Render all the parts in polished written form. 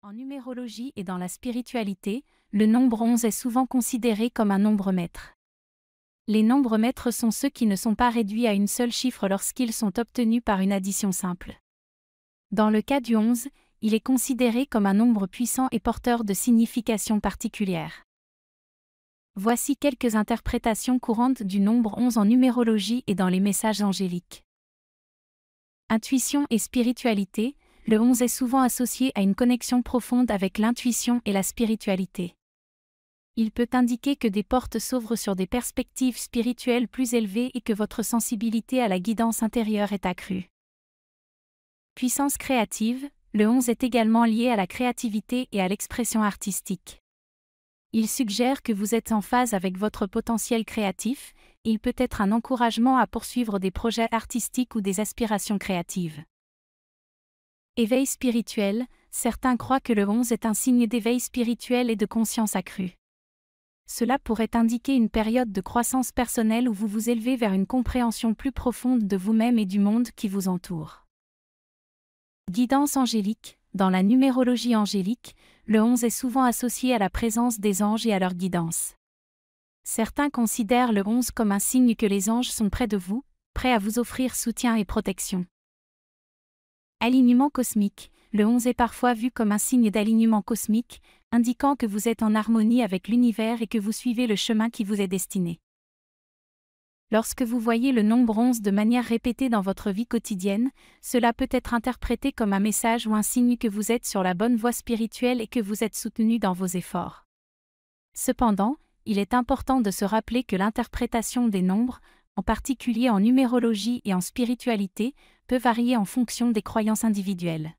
En numérologie et dans la spiritualité, le nombre 11 est souvent considéré comme un nombre maître. Les nombres maîtres sont ceux qui ne sont pas réduits à une seule chiffre lorsqu'ils sont obtenus par une addition simple. Dans le cas du 11, il est considéré comme un nombre puissant et porteur de significations particulières. Voici quelques interprétations courantes du nombre 11 en numérologie et dans les messages angéliques. Intuition et spiritualité, le 11 est souvent associé à une connexion profonde avec l'intuition et la spiritualité. Il peut indiquer que des portes s'ouvrent sur des perspectives spirituelles plus élevées et que votre sensibilité à la guidance intérieure est accrue. Puissance créative, le 11 est également lié à la créativité et à l'expression artistique. Il suggère que vous êtes en phase avec votre potentiel créatif, et il peut être un encouragement à poursuivre des projets artistiques ou des aspirations créatives. Éveil spirituel, certains croient que le 11 est un signe d'éveil spirituel et de conscience accrue. Cela pourrait indiquer une période de croissance personnelle où vous vous élevez vers une compréhension plus profonde de vous-même et du monde qui vous entoure. Guidance angélique, dans la numérologie angélique, le 11 est souvent associé à la présence des anges et à leur guidance. Certains considèrent le 11 comme un signe que les anges sont près de vous, prêts à vous offrir soutien et protection. Alignement cosmique, le 11 est parfois vu comme un signe d'alignement cosmique, indiquant que vous êtes en harmonie avec l'univers et que vous suivez le chemin qui vous est destiné. Lorsque vous voyez le nombre 11 de manière répétée dans votre vie quotidienne, cela peut être interprété comme un message ou un signe que vous êtes sur la bonne voie spirituelle et que vous êtes soutenu dans vos efforts. Cependant, il est important de se rappeler que l'interprétation des nombres, en particulier en numérologie et en spiritualité, peut varier en fonction des croyances individuelles.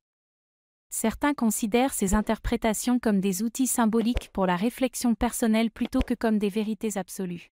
Certains considèrent ces interprétations comme des outils symboliques pour la réflexion personnelle plutôt que comme des vérités absolues.